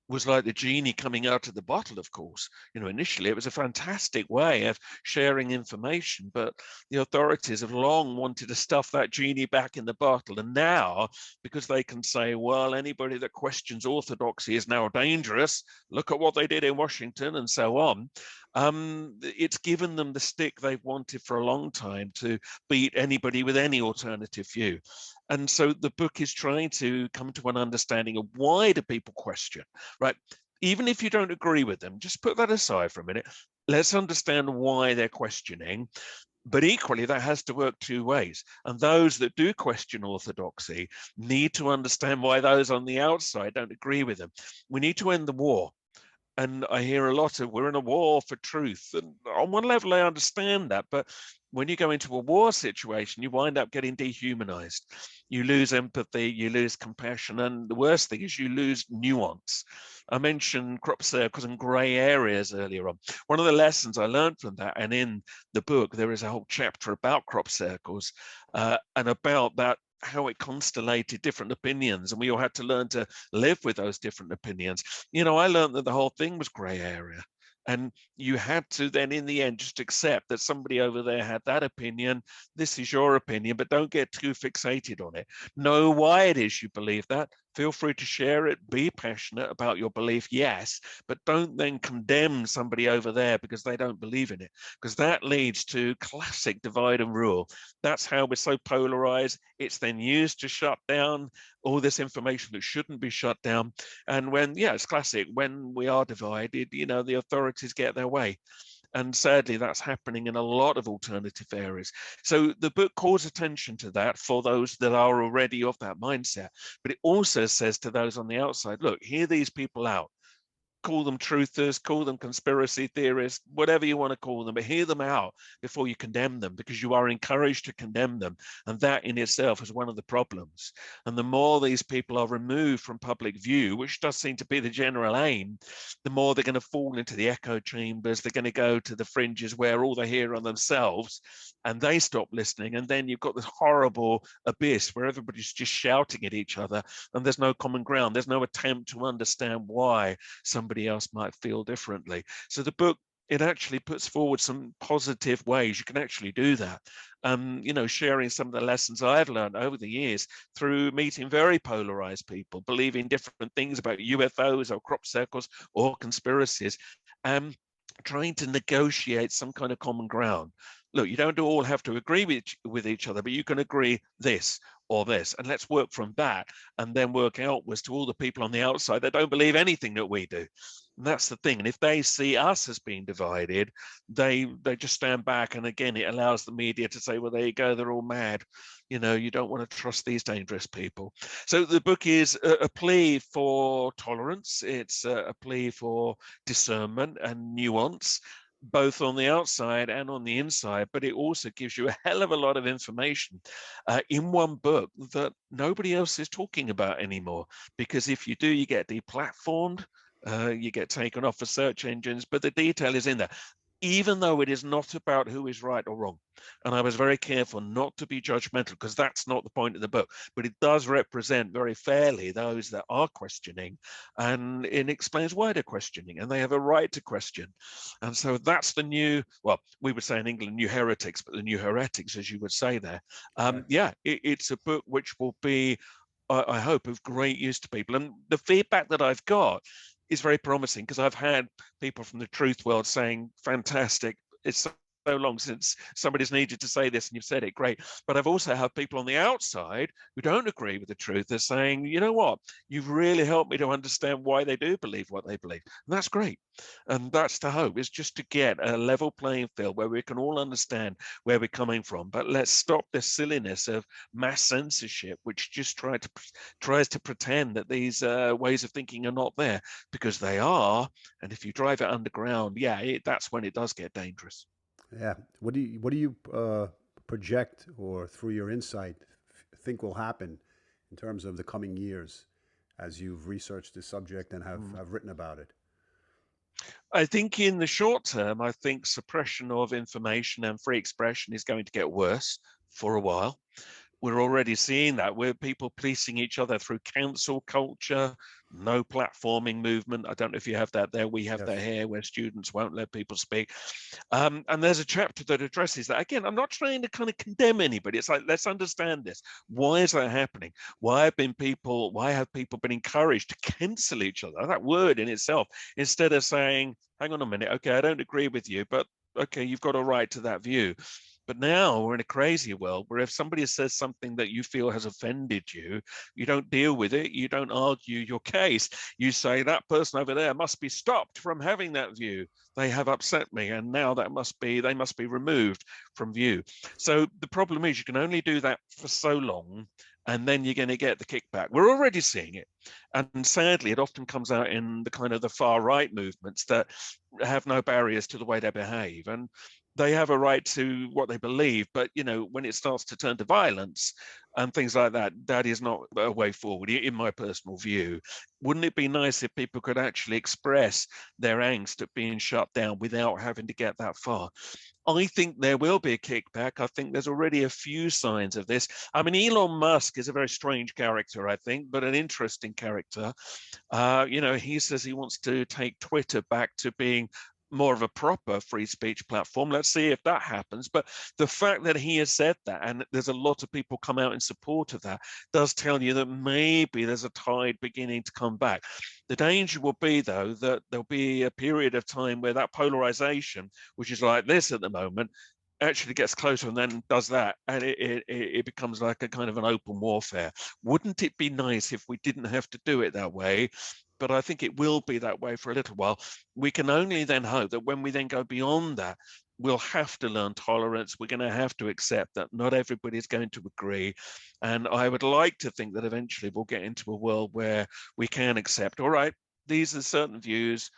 was like the genie coming out of the bottle, of course. Initially, it was a fantastic way of sharing information, but the authorities have long wanted to stuff that genie back in the bottle. And now, because they can say, well, anybody that questions orthodoxy is now dangerous, look at what they did in Washington and so on. It's given them the stick they've wanted for a long time to beat anybody with any alternative view. And so the book is trying to come to an understanding of, why do people question, right? Even if you don't agree with them, just put that aside for a minute. Let's understand why they're questioning. But equally, that has to work two ways. And those that do question orthodoxy need to understand why those on the outside don't agree with them. We need to end the war. And I hear a lot of, we're in a war for truth. And on one level, I understand that. But when you go into a war situation, you wind up getting dehumanized. You lose empathy, you lose compassion. And the worst thing is you lose nuance. I mentioned crop circles and gray areas earlier on. One of the lessons I learned from that, and in the book, there is a whole chapter about crop circles and about that how it constellated different opinions, and we all had to learn to live with those different opinions. I learned that the whole thing was gray area. And you had to then, in the end, just accept that somebody over there had that opinion. This is your opinion, but don't get too fixated on it. Know why it is you believe that. Feel free to share it. Be passionate about your belief, yes, but don't then condemn somebody over there because they don't believe in it, because that leads to classic divide and rule. That's how we're so polarized. It's then used to shut down all this information that shouldn't be shut down. And when, it's classic, when we are divided, the authorities get their way. And sadly, that's happening in a lot of alternative areas. So the book calls attention to that for those that are already of that mindset. But it also says to those on the outside, look, hear these people out. Call them truthers, call them conspiracy theorists, whatever you want to call them, but hear them out before you condemn them, because you are encouraged to condemn them. And that in itself is one of the problems. And the more these people are removed from public view, which does seem to be the general aim, the more they're going to fall into the echo chambers. They're going to go to the fringes where all they hear are themselves, and they stop listening. And then you've got this horrible abyss where everybody's just shouting at each other, and there's no common ground. There's no attempt to understand why somebody else might feel differently. So the book, it actually puts forward some positive ways you can actually do that. Sharing some of the lessons I've learned over the years through meeting very polarized people, believing different things about UFOs or crop circles or conspiracies, trying to negotiate some kind of common ground. Look, you don't all have to agree with each other, but you can agree this or this, and let's work from that, and then work outwards to all the people on the outside that don't believe anything that we do. And that's the thing. And if they see us as being divided, they just stand back. And again, it allows the media to say, well, there you go, they're all mad. You don't want to trust these dangerous people. So the book is a plea for tolerance. It's a plea for discernment and nuance, both on the outside and on the inside, but it also gives you a hell of a lot of information in one book that nobody else is talking about anymore. Because if you do, you get deplatformed, you get taken off for search engines, but the detail is in there, even though it is not about who is right or wrong. And I was very careful not to be judgmental, because that's not the point of the book, but it does represent very fairly those that are questioning, and it explains why they're questioning, and they have a right to question. And so that's the new, well, we would say in England, new heretics, but the new heretics, as you would say there. It's a book which will be, I hope, of great use to people. And the feedback that I've got is very promising, because I've had people from the truth world saying, fantastic, it's so long since somebody's needed to say this and you've said it, great. But I've also had people on the outside who don't agree with the truth. They're saying, you know what, you've really helped me to understand why they do believe what they believe. And that's great. And that's the hope, is just to get a level playing field where we can all understand where we're coming from. But let's stop this silliness of mass censorship, which just tries to pretend that these ways of thinking are not there, because they are. And if you drive it underground, that's when it does get dangerous. Yeah. What do you project, or through your insight, think will happen in terms of the coming years as you've researched this subject and have written about it? I think in the short term, I think suppression of information and free expression is going to get worse for a while. We're already seeing that, where people policing each other through cancel culture, no platforming movement. I don't know if you have that there. We have that here, where students won't let people speak. And there's a chapter that addresses that. Again, I'm not trying to kind of condemn anybody. It's like, let's understand this. Why is that happening? Why have people been encouraged to cancel each other? That word in itself, instead of saying, hang on a minute, okay, I don't agree with you, but okay, you've got a right to that view. But now we're in a crazy world where if somebody says something that you feel has offended you, you don't deal with it. You don't argue your case. You say, that person over there must be stopped from having that view. They have upset me, and now they must be removed from view. So the problem is, you can only do that for so long, and then you're going to get the kickback. We're already seeing it. And sadly, it often comes out in the kind of the far right movements that have no barriers to the way they behave. And they have a right to what they believe, but when it starts to turn to violence and things like that, that is not a way forward, in my personal view. Wouldn't it be nice if people could actually express their angst at being shut down without having to get that far? I think there will be a kickback. I think there's already a few signs of this. I mean, Elon Musk is a very strange character, I think, but an interesting character. He says he wants to take Twitter back to being more of a proper free speech platform. Let's see if that happens. But the fact that he has said that, and there's a lot of people come out in support of that, does tell you that maybe there's a tide beginning to come back. The danger will be, though, that there'll be a period of time where that polarization, which is like this at the moment, actually gets closer and then does that, and it becomes like a kind of an open warfare. Wouldn't it be nice if we didn't have to do it that way? But I think it will be that way for a little while. We can only then hope that when we then go beyond that, we'll have to learn tolerance. We're going to have to accept that not everybody is going to agree. And I would like to think that eventually we'll get into a world where we can accept, all right, these are certain views.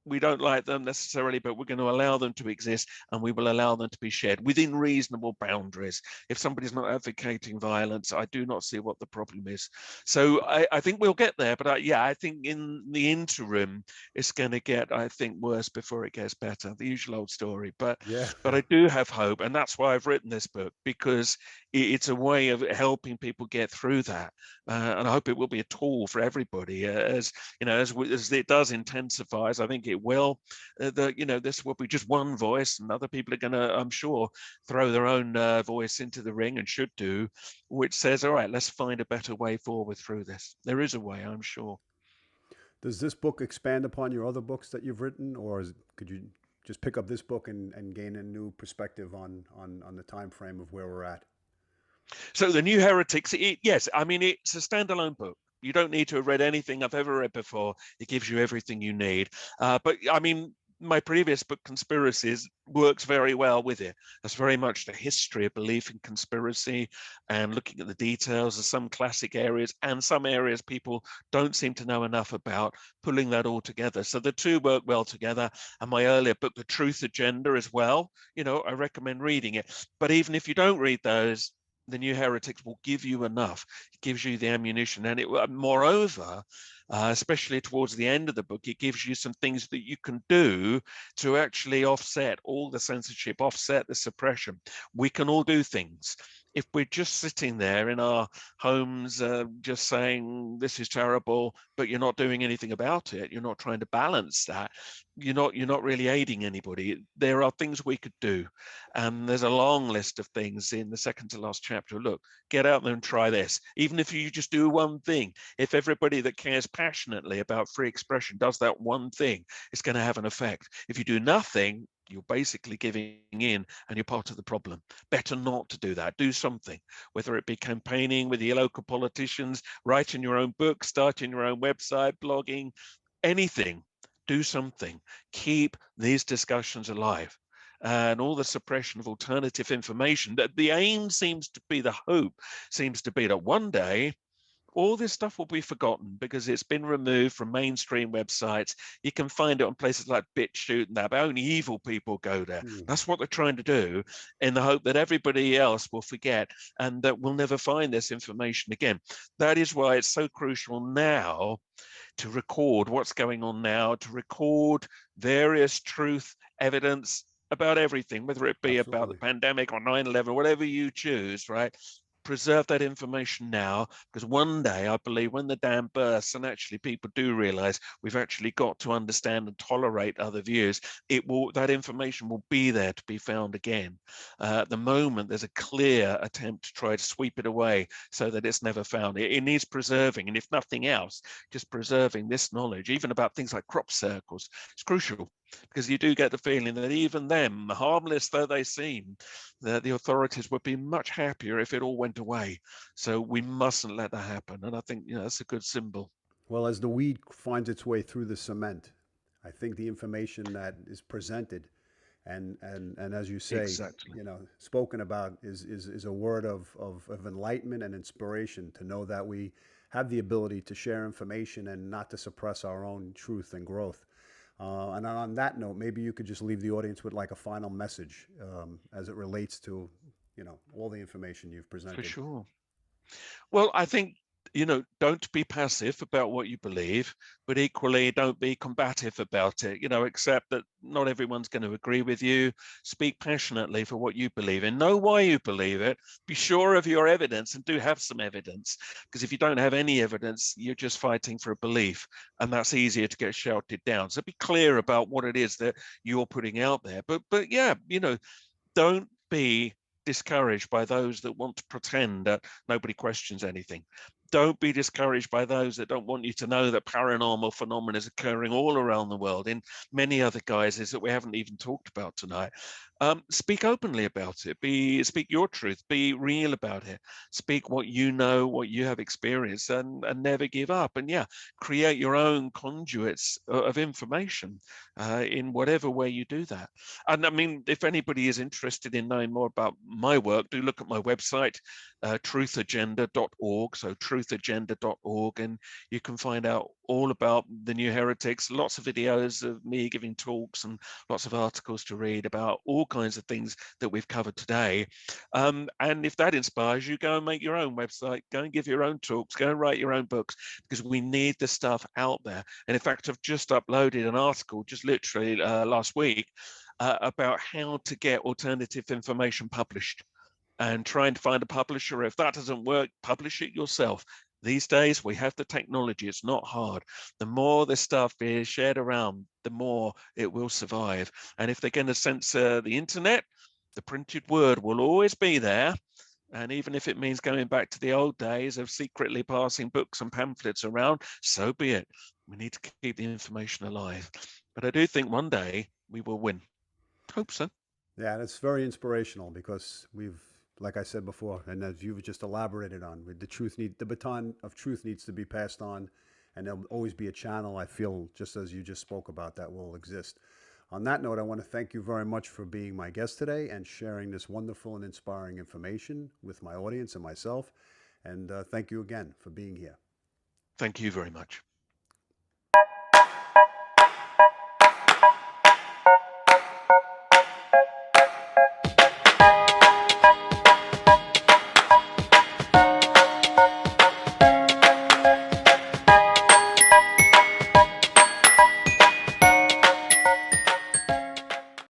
We don't like them necessarily, but we're going to allow them to exist, and we will allow them to be shared within reasonable boundaries. If somebody's not advocating violence, I do not see what the problem is. So I think we'll get there, but I think in the interim, it's going to get, I think, worse before it gets better. The usual old story. But I do have hope, and that's why I've written this book, because it's a way of helping people get through that, and I hope it will be a tool for everybody. As it does intensify, as I think it will, this will be just one voice, and other people are going to, I'm sure, throw their own voice into the ring, and should do, which says, all right, let's find a better way forward through this. There is a way, I'm sure. Does this book expand upon your other books that you've written, or could you just pick up this book and gain a new perspective on the time frame of where we're at? So the New Heretics, yes, I mean, it's a standalone book. You don't need to have read anything I've ever read before. It gives you everything you need. But I mean, my previous book, Conspiracies, works very well with it. That's very much the history of belief in conspiracy and looking at the details of some classic areas and some areas people don't seem to know enough about, pulling that all together. So the two work well together. And my earlier book, The Truth Agenda, as well, I recommend reading it. But even if you don't read those, the New Heretics will give you enough. It gives you the ammunition, and moreover, especially towards the end of the book, it gives you some things that you can do to actually offset all the censorship, offset the suppression. We can all do things. If we're just sitting there in our homes, just saying this is terrible, but you're not doing anything about it, you're not trying to balance that, you're not really aiding anybody. There are things we could do, and there's a long list of things in the second to last chapter. Look, get out there and try this. Even if you just do one thing, if everybody that cares passionately about free expression does that one thing, it's going to have an effect. If you do nothing, you're basically giving in, and you're part of the problem. Better not to do that. Do something, whether it be campaigning with your local politicians, writing your own book, starting your own website, blogging, anything. Do something. Keep these discussions alive. And all the suppression of alternative information, that the aim seems to be, the hope seems to be that one day all this stuff will be forgotten because it's been removed from mainstream websites. You can find it on places like BitChute and that, but only evil people go there. That's what they're trying to do, in the hope that everybody else will forget and that we'll never find this information again. That is why it's so crucial now to record what's going on now, to record various truth evidence about everything, whether it be about the pandemic or 9/11, whatever you choose, right? Preserve that information now, because one day, I believe, when the dam bursts and actually people do realize we've actually got to understand and tolerate other views, that information will be there to be found again. At the moment, there's a clear attempt to try to sweep it away so that it's never found. It needs preserving, and if nothing else, just preserving this knowledge, even about things like crop circles, it's crucial, because you do get the feeling that even them, harmless though they seem, that the authorities would be much happier if it all went away. So we mustn't let that happen. And I think that's a good symbol. Well, as the weed finds its way through the cement, I think the information that is presented and as you say, Exactly. spoken about is a word of enlightenment and inspiration, to know that we have the ability to share information and not to suppress our own truth and growth. And on that note, maybe you could just leave the audience with like a final message as it relates to, all the information you've For presented. sure. Well, I think, don't be passive about what you believe, but equally don't be combative about it. Accept that not everyone's going to agree with you. Speak passionately for what you believe in. Know why you believe it. Be sure of your evidence, and do have some evidence. Because if you don't have any evidence, you're just fighting for a belief, and that's easier to get shouted down. So be clear about what it is that you're putting out there. But yeah, don't be discouraged by those that want to pretend that nobody questions anything. Don't be discouraged by those that don't want you to know that paranormal phenomena is occurring all around the world in many other guises that we haven't even talked about tonight. Speak openly about it. Speak your truth. Be real about it. Speak what you know, what you have experienced, and never give up. And yeah, create your own conduits of information in whatever way you do that. And I mean, if anybody is interested in knowing more about my work, do look at my website, truthagenda.org. So truthagenda.org, and you can find out all about the new heretics, lots of videos of me giving talks and lots of articles to read about all kinds of things that we've covered today. And if that inspires you, go and make your own website, go and give your own talks, go and write your own books, because we need the stuff out there. And in fact, I've just uploaded an article just literally last week about how to get alternative information published, and trying to find a publisher. If that doesn't work, publish it yourself. These days, we have the technology. It's not hard. The more this stuff is shared around, the more it will survive. And if they're going to censor the internet, the printed word will always be there. And even if it means going back to the old days of secretly passing books and pamphlets around, so be it. We need to keep the information alive. But I do think one day we will win. Hope so. Yeah, and it's very inspirational because like I said before, and as you've just elaborated on, the baton of truth needs to be passed on, and there'll always be a channel. I feel just as you just spoke about that will exist. On that note, I want to thank you very much for being my guest today and sharing this wonderful and inspiring information with my audience and myself. And thank you again for being here. Thank you very much.